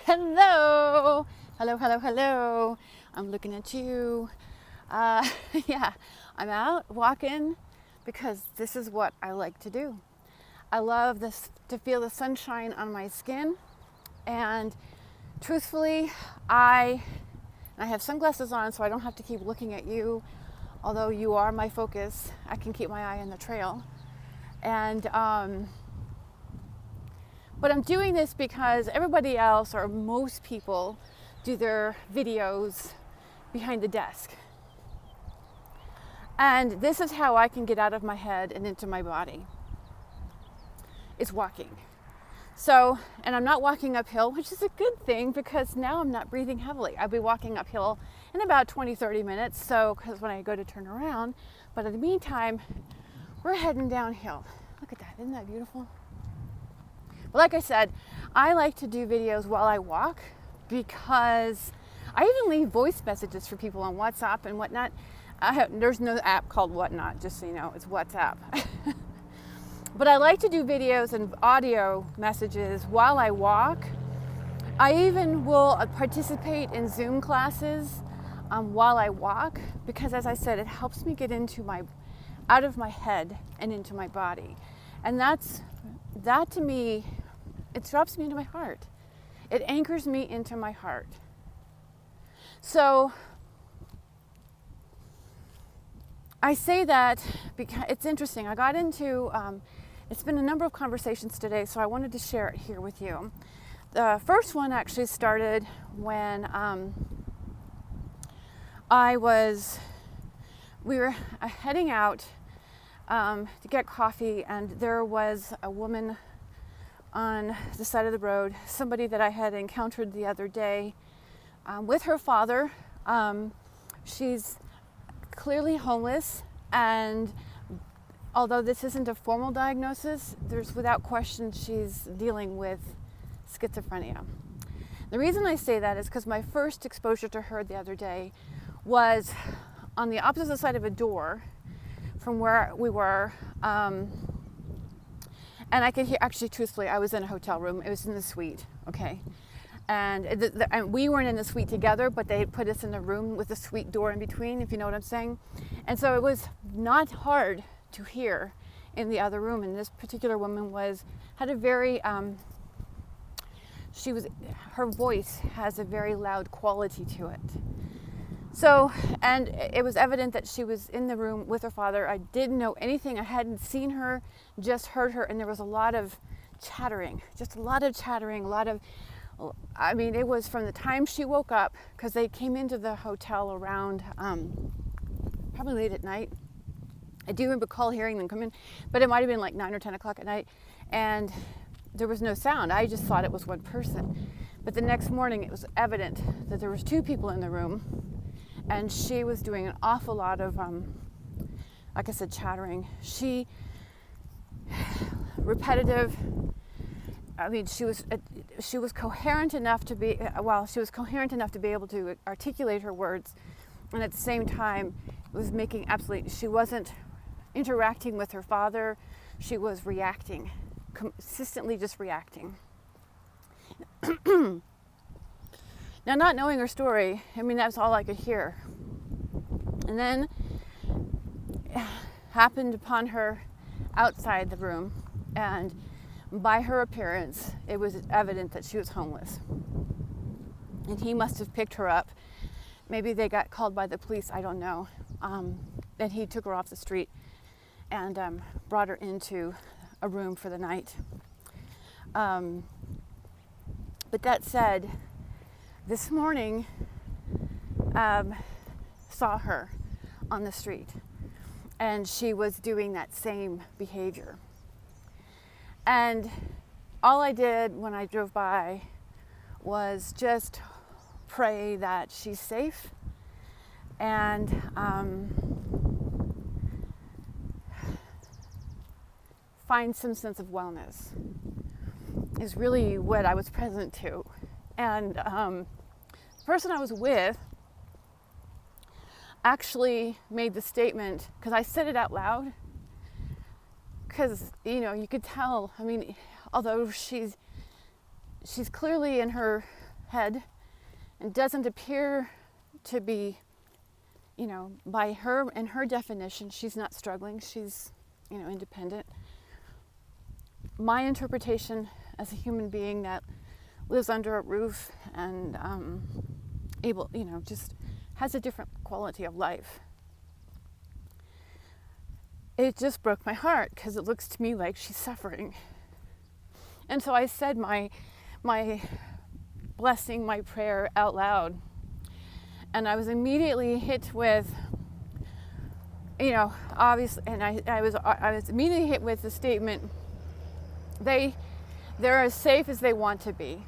Hello. Hello, hello, hello. I'm looking at you. Yeah, I'm out walking because this is what I like to do. I love this to feel the sunshine on my skin. And truthfully, I have sunglasses on so I don't have to keep looking at you. Although you are my focus, I can keep my eye on the trail. And but I'm doing this because everybody else, or most people, do their videos behind the desk. And this is how I can get out of my head and into my body. It's walking. So, and I'm not walking uphill, which is a good thing because now I'm not breathing heavily. I'll be walking uphill in about 20-30 minutes, so because when I go to turn around. But in the meantime, we're heading downhill. Look at that, isn't that beautiful? But like I said, I like to do videos while I walk because I even leave voice messages for people on WhatsApp and whatnot. There's no app called Whatnot, just so you know, it's WhatsApp. But I like to do videos and audio messages while I walk. I even will participate in Zoom classes while I walk because, as I said, it helps me get out of my head and into my body. And that to me, it drops me into my heart. It anchors me into my heart. So I say that because it's interesting. I got into, it's been a number of conversations today, so I wanted to share it here with you. The first one actually started when we were heading out to get coffee, and there was a woman on the side of the road, somebody that I had encountered the other day with her father. She's clearly homeless, and although this isn't a formal diagnosis, there's without question she's dealing with schizophrenia. The reason I say that is because my first exposure to her the other day was on the opposite side of a door from where we were, and I could hear, actually truthfully, I was in a hotel room, it was in the suite, okay? And we weren't in the suite together, but they put us in a room with a suite door in between, if you know what I'm saying. And so it was not hard to hear in the other room. And this particular woman had a very, her voice has a very loud quality to it. So, and it was evident that she was in the room with her father. I didn't know anything. I hadn't seen her, just heard her. And there was a lot of chattering, it was from the time she woke up, because they came into the hotel around probably late at night. I do recall hearing them come in, but it might have been like 9 or 10 o'clock at night, and there was no sound. I just thought it was one person. But the next morning, it was evident that there was two people in the room, and she was doing an awful lot of, like I said, chattering. Repetitive. She was coherent enough to be able to articulate her words, and at the same time was making she wasn't interacting with her father. She was reacting, consistently just reacting. Now, not knowing her story, that's all I could hear. And then happened upon her outside the room, and by her appearance, it was evident that she was homeless. And he must have picked her up. Maybe they got called by the police, I don't know. And he took her off the street and brought her into a room for the night. But that said, this morning, saw her on the street, and she was doing that same behavior. And all I did when I drove by was just pray that she's safe and find some sense of wellness is really what I was present to. And the person I was with actually made the statement, because I said it out loud, because you could tell, although she's clearly in her head and doesn't appear to be, by her and her definition, she's not struggling, she's, independent. My interpretation as a human being that lives under a roof and able, just has a different quality of life. It just broke my heart because it looks to me like she's suffering. And so I said my blessing, my prayer out loud. And I was immediately hit with, obviously, and I was immediately hit with the statement, they're as safe as they want to be.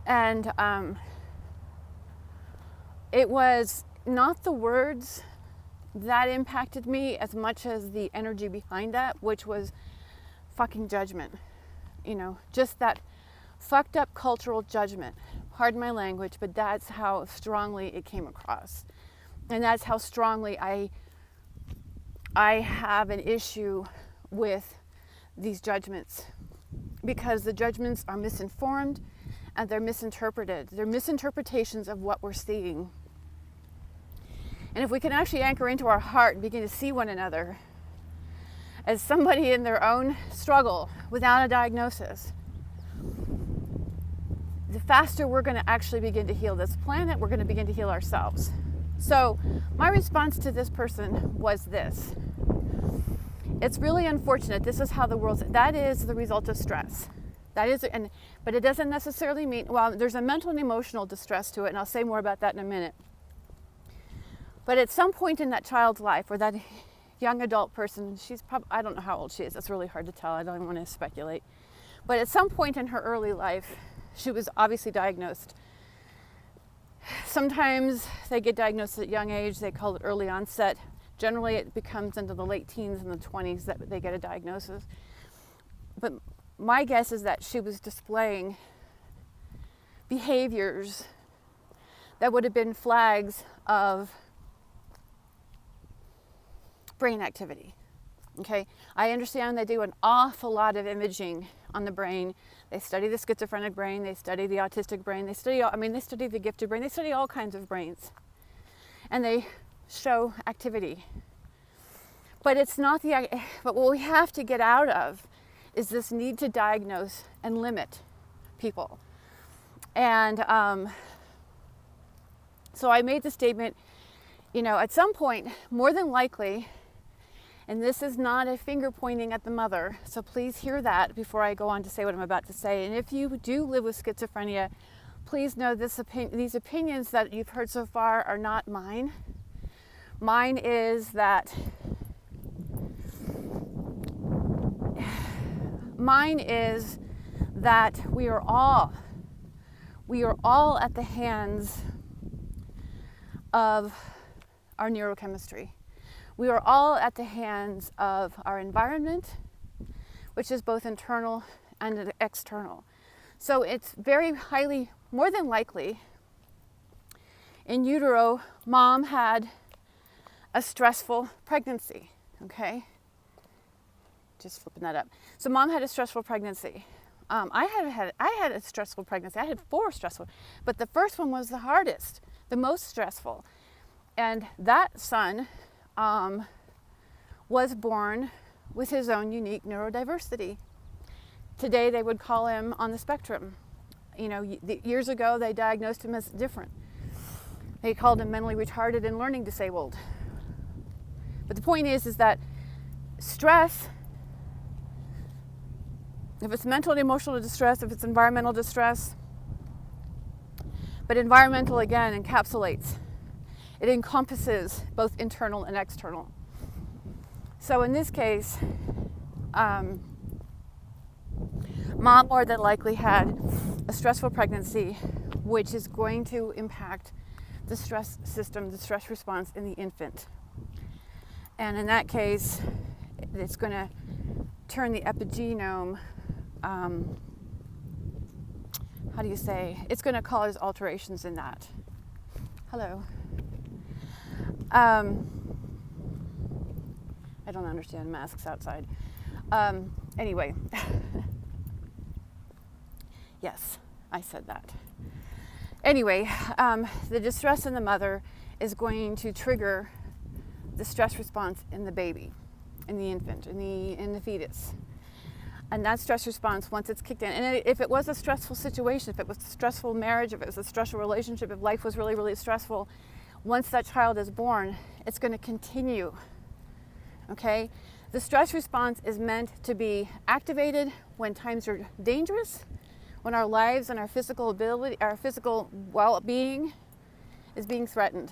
And it was not the words that impacted me as much as the energy behind that, which was fucking judgment. Just that fucked up cultural judgment. Pardon my language, but that's how strongly it came across. And that's how strongly I have an issue with these judgments, because the judgments are misinformed and they're misinterpreted. They're misinterpretations of what we're seeing. And if we can actually anchor into our heart and begin to see one another as somebody in their own struggle without a diagnosis, the faster we're going to actually begin to heal this planet, we're going to begin to heal ourselves. So my response to this person was this. It's really unfortunate. This is how the world's, that is the result of stress. That is, but it doesn't necessarily mean, there's a mental and emotional distress to it, and I'll say more about that in a minute. But at some point in that child's life, or that young adult person, she's probably, I don't know how old she is, it's really hard to tell, I don't want to speculate. But at some point in her early life, she was obviously diagnosed. Sometimes they get diagnosed at a young age, they call it early onset. Generally it becomes into the late teens and the 20s that they get a diagnosis. But my guess is that she was displaying behaviors that would have been flags of brain activity. Okay, I understand they do an awful lot of imaging on the brain. They study the schizophrenic brain, they study the autistic brain, they study the gifted brain, they study all kinds of brains. And they show activity. But it's not but what we have to get out of is this need to diagnose and limit people. And so I made the statement, at some point, more than likely, and this is not a finger pointing at the mother, so please hear that before I go on to say what I'm about to say. And if you do live with schizophrenia, please know these opinions that you've heard so far are not mine. Mine is that we are all at the hands of our neurochemistry. We are all at the hands of our environment, which is both internal and external. So it's very highly, more than likely, in utero, mom had a stressful pregnancy, okay? Just flipping that up. So mom had a stressful pregnancy. I had a stressful pregnancy. I had 4 stressful, but the first one was the hardest, the most stressful. And that son was born with his own unique neurodiversity. Today they would call him on the spectrum. Years ago they diagnosed him as different. They called him mentally retarded and learning disabled. But the point is that stress, if it's mental and emotional distress, if it's environmental distress, but environmental again encapsulates. It encompasses both internal and external. So in this case, mom more than likely had a stressful pregnancy, which is going to impact the stress system, the stress response in the infant. And in that case, it's going to turn the epigenome, it's going to cause alterations in that. Hello. I don't understand masks outside. Anyway. Yes, I said that. Anyway, the distress in the mother is going to trigger the stress response in the baby, in the infant, in the fetus. And that stress response, once it's kicked in, and if it was a stressful situation, if it was a stressful marriage, if it was a stressful relationship, if life was really, really stressful, once that child is born, it's going to continue. Okay? The stress response is meant to be activated when times are dangerous, when our lives and our physical ability, our physical well-being is being threatened.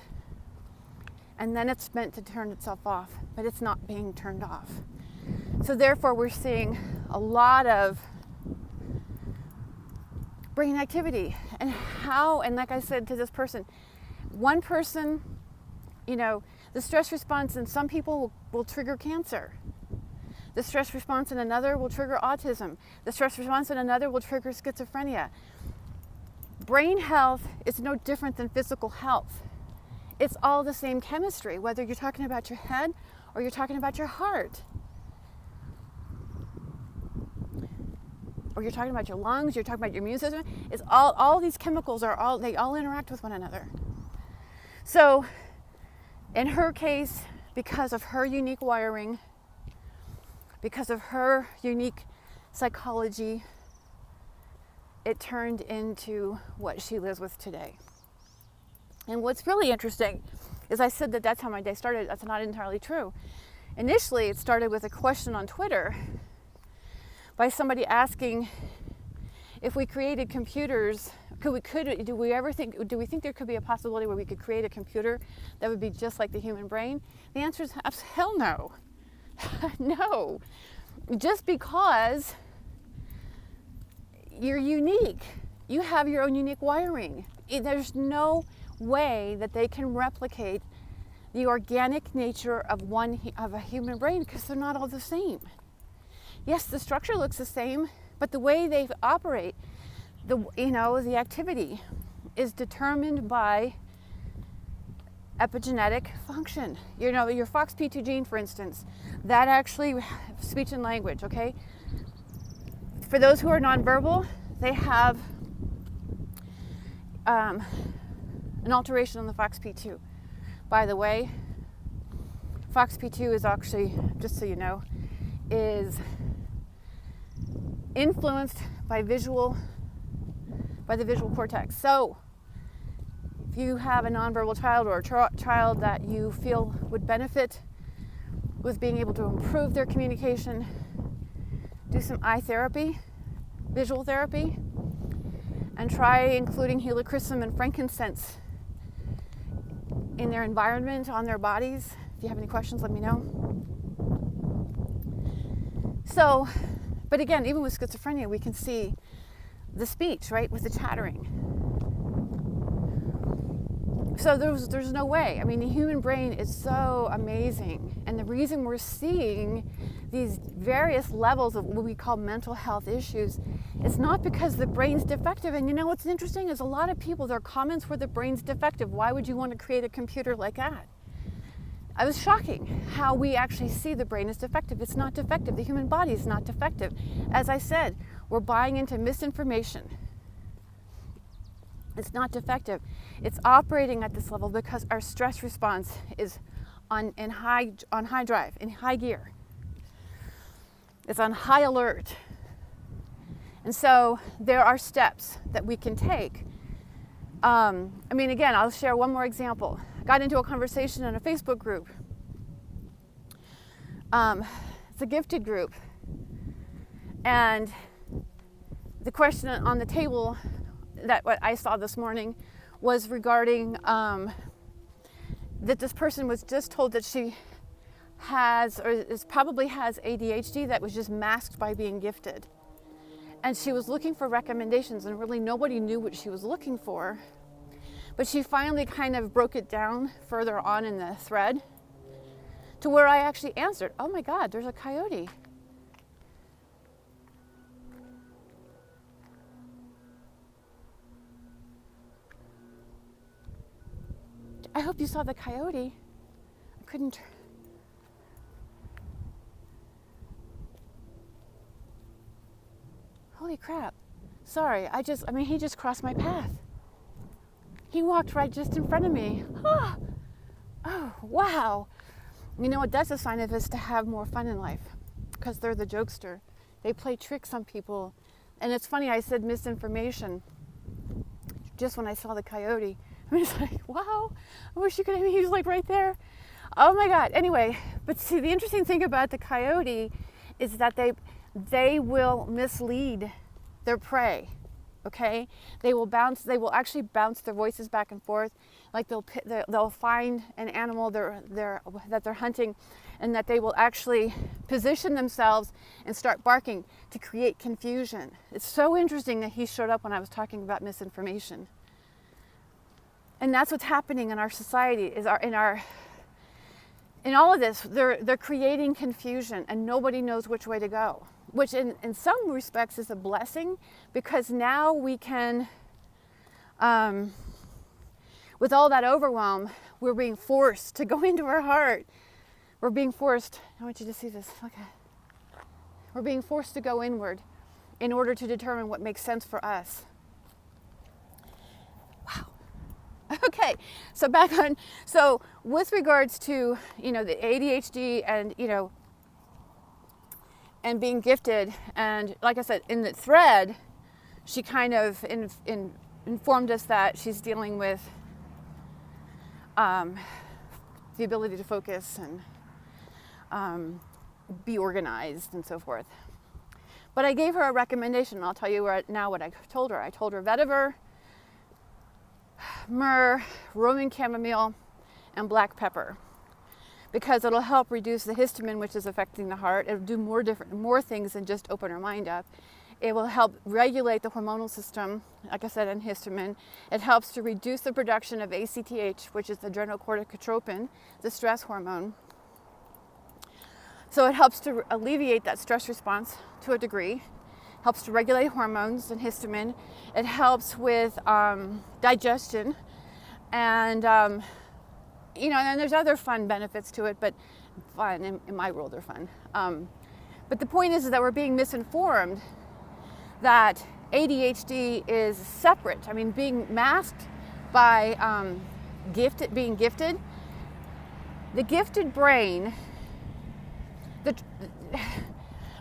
And then it's meant to turn itself off, but it's not being turned off. So therefore, we're seeing a lot of brain activity. And like I said to this person, one person, the stress response in some people will trigger cancer. The stress response in another will trigger autism. The stress response in another will trigger schizophrenia. Brain health is no different than physical health. It's all the same chemistry, whether you're talking about your head or you're talking about your heart. Or you're talking about your lungs, you're talking about your immune system. It's all these chemicals they all interact with one another. So in her case, because of her unique wiring, because of her unique psychology, it turned into what she lives with today. And what's really interesting is I said that that's how my day started. That's not entirely true. Initially, it started with a question on Twitter by somebody asking if we created computers, do we think there could be a possibility where we could create a computer that would be just like the human brain? The answer is hell no. No. Just because you're unique. You have your own unique wiring. There's no way that they can replicate the organic nature of a human brain because they're not all the same. Yes, the structure looks the same, but the way they operate, the activity is determined by epigenetic function. Your FOXP2 gene, for instance, that actually, speech and language, okay? For those who are nonverbal, they have an alteration on the FOXP2. By the way, FOXP2 is actually, just so you know, is influenced by the visual cortex. So if you have a nonverbal child or a child that you feel would benefit with being able to improve their communication, do some eye therapy, visual therapy, and try including helichrysum and frankincense in their environment, on their bodies. If you have any questions, let me know. So, but again, even with schizophrenia, we can see the speech, right, with the chattering. So there's no way. I mean, the human brain is so amazing. And the reason we're seeing these various levels of what we call mental health issues is not because the brain's defective. And what's interesting is a lot of people, their comments were the brain's defective. Why would you want to create a computer like that? I was shocking how we actually see the brain as defective. It's not defective. The human body is not defective. As I said, we're buying into misinformation. It's not defective. It's operating at this level because our stress response is on high drive, in high gear. It's on high alert. And so there are steps that we can take. Again, I'll share one more example. I got into a conversation in a Facebook group. It's a gifted group. And the question on the table that what I saw this morning was regarding that this person was just told that she probably has ADHD that was just masked by being gifted. And she was looking for recommendations, and really nobody knew what she was looking for. But she finally kind of broke it down further on in the thread to where I actually answered, oh my God, there's a coyote. I hope you saw the coyote. I couldn't. Holy crap. Sorry, he just crossed my path. He walked right just in front of me. Oh, wow. You know what that's a sign of, is to have more fun in life, because they're the jokester. They play tricks on people. And it's funny, I said misinformation just when I saw the coyote. I mean, it's like, wow, I wish you could have, he was like right there. Oh my God. Anyway, but see, the interesting thing about the coyote is that they will mislead their prey. Okay, they will actually bounce their voices back and forth, like they'll find an animal that they're hunting, and that they will actually position themselves and start barking to create confusion. It's so interesting that he showed up when I was talking about misinformation, and that's what's happening in our society. In all of this, they're creating confusion, and nobody knows which way to go. Which in some respects is a blessing, because now we can, with all that overwhelm, we're being forced to go into our heart. We're being forced, I want you to see this, okay. We're being forced to go inward in order to determine what makes sense for us. Wow. Okay, so with regards to, the ADHD and being gifted, and like I said, in the thread, she kind of informed us that she's dealing with the ability to focus and be organized and so forth. But I gave her a recommendation, and I'll tell you now what I told her. I told her vetiver, myrrh, Roman chamomile, and black pepper, because it'll help reduce the histamine, which is affecting the heart. It'll do more things than just open our mind up. It will help regulate the hormonal system, like I said, and histamine. It helps to reduce the production of ACTH, which is the adrenocorticotropin, the stress hormone. So it helps to alleviate that stress response to a degree. Helps to regulate hormones and histamine. It helps with digestion, and and there's other fun benefits to it, but fun, in my world, they're fun. But the point is that we're being misinformed that ADHD is separate. I mean, being masked by being gifted. The gifted brain,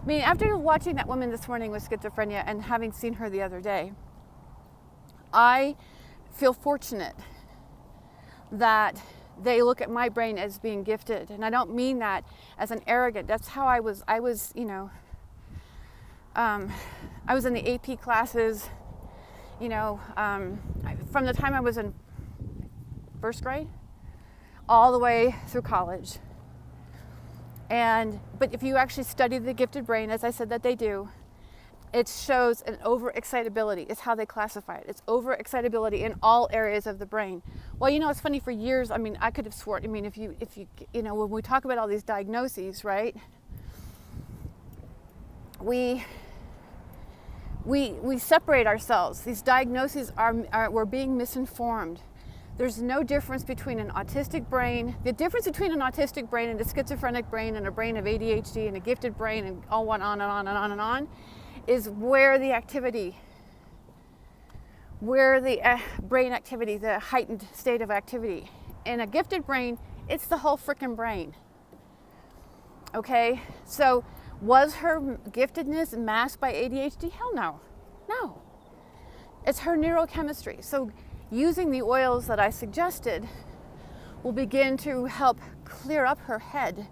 after watching that woman this morning with schizophrenia and having seen her the other day, I feel fortunate that they look at my brain as being gifted. And I don't mean that as an arrogant. That's how I was I was in the AP classes, from the time I was in first grade all the way through college. But if you actually study the gifted brain, as I said that they do, it shows an overexcitability. It's how they classify it. It's overexcitability in all areas of the brain. Well, it's funny, for years, I could have sworn, if you when we talk about all these diagnoses, right? We separate ourselves. These diagnoses we're being misinformed. There's no difference between an autistic brain. The difference between an autistic brain and a schizophrenic brain and a brain of ADHD and a gifted brain and all on and on and on and on is where the brain activity, the heightened state of activity. In a gifted brain, it's the whole frickin' brain. Okay? So was her giftedness masked by ADHD? Hell no. No. It's her neurochemistry. So using the oils that I suggested will begin to help clear up her head,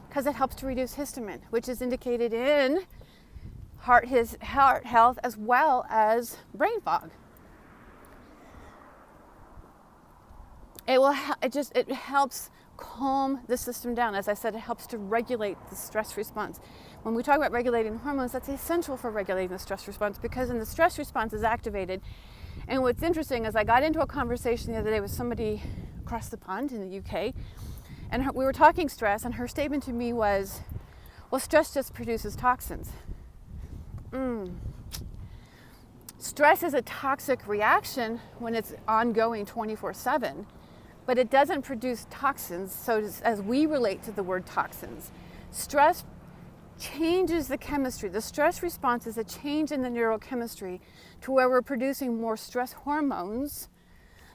because it helps to reduce histamine, which is indicated in heart health as well as brain fog. It helps calm the system down. As I said, it helps to regulate the stress response. When we talk about regulating hormones, that's essential for regulating the stress response, because when the stress response is activated. And what's interesting is I got into a conversation the other day with somebody across the pond in the UK, and we were talking stress, and her statement to me was, well, stress just produces toxins. Stress is a toxic reaction when it's ongoing 24/7, but it doesn't produce toxins. So as we relate to the word toxins, stress changes the chemistry. The stress response is a change in the neurochemistry to where we're producing more stress hormones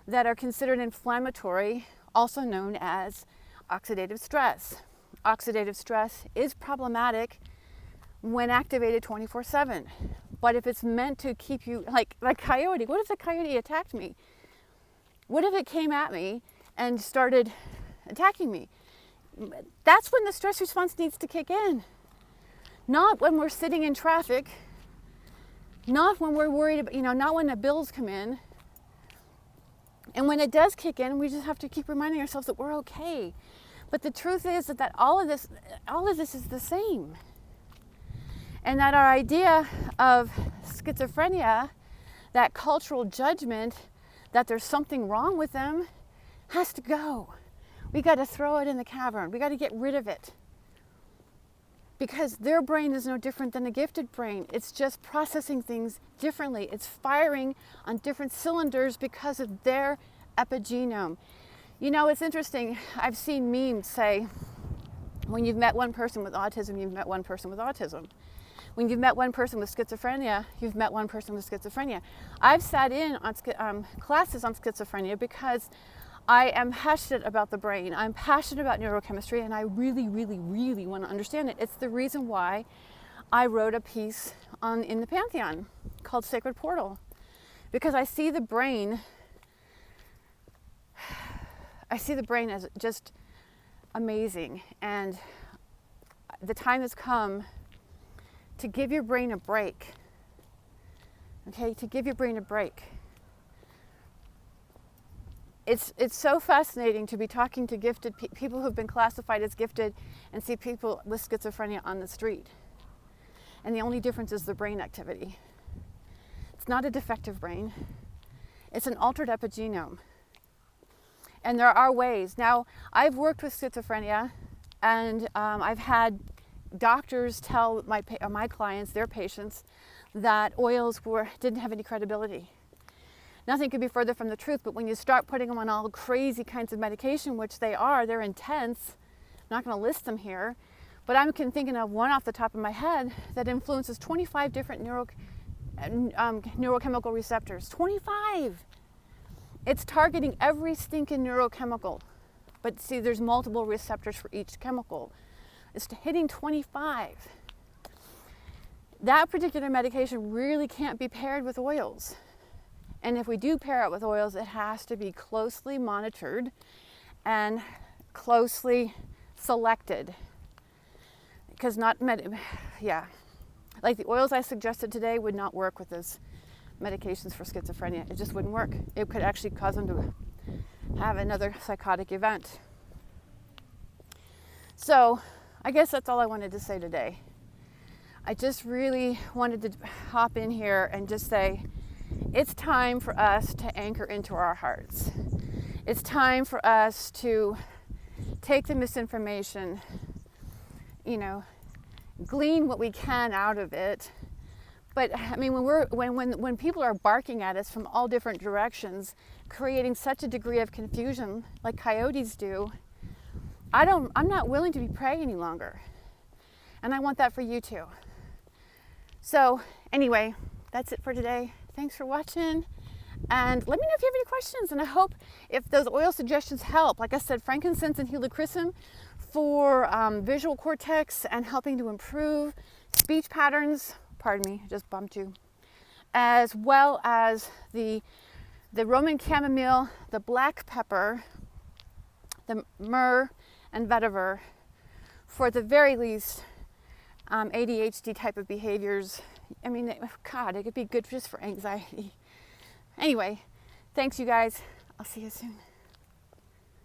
that are considered inflammatory, also known as oxidative stress. Oxidative stress is problematic when activated 24/7. But if it's meant to keep you, like Coyote, what if the Coyote attacked me? What if it came at me and started attacking me? That's when the stress response needs to kick in. Not when we're sitting in traffic, not when we're worried about, not when the bills come in. And when it does kick in, we just have to keep reminding ourselves that we're okay. But the truth is that all of this is the same. And that our idea of schizophrenia, that cultural judgment that there's something wrong with them, has to go. We got to throw it in the cavern. We got to get rid of it. Because their brain is no different than a gifted brain. It's just processing things differently. It's firing on different cylinders because of their epigenome. It's interesting. I've seen memes say, when you've met one person with autism, you've met one person with autism. When you've met one person with schizophrenia, you've met one person with schizophrenia. I've sat in on classes on schizophrenia because I am passionate about the brain. I'm passionate about neurochemistry, and I really, really, really want to understand it. It's the reason why I wrote a piece in the Pantheon called Sacred Portal, because I see the brain as just amazing, and the time has come to give your brain a break. Okay, to give your brain a break. It's so fascinating to be talking to gifted people who've been classified as gifted and see people with schizophrenia on the street. And the only difference is the brain activity. It's not a defective brain. It's an altered epigenome. And there are ways. Now, I've worked with schizophrenia, and I've had doctors tell my clients, their patients, that oils didn't have any credibility. Nothing could be further from the truth, but when you start putting them on all crazy kinds of medication, which they're intense. I'm not going to list them here, but I'm thinking of one off the top of my head that influences 25 different neurochemical receptors. 25! It's targeting every stinking neurochemical. But see, there's multiple receptors for each chemical. It's hitting 25. That particular medication really can't be paired with oils. And if we do pair it with oils, it has to be closely monitored and closely selected. Because like the oils I suggested today would not work with those medications for schizophrenia. It just wouldn't work. It could actually cause them to have another psychotic event. So I guess that's all I wanted to say today. I just really wanted to hop in here and just say, it's time for us to anchor into our hearts. It's time for us to take the misinformation, glean what we can out of it. But I mean, when people are barking at us from all different directions, creating such a degree of confusion like coyotes do, I'm not willing to be prey any longer. And I want that for you too. So anyway, that's it for today. Thanks for watching, and let me know if you have any questions, and I hope if those oil suggestions help. Like I said, frankincense and helichrysum for visual cortex and helping to improve speech patterns. Pardon me, I just bumped you. As well as the Roman chamomile, the black pepper, the myrrh, and vetiver for the very least ADHD type of behaviors. I mean, it could be good just for anxiety. Anyway, thanks you guys. I'll see you soon.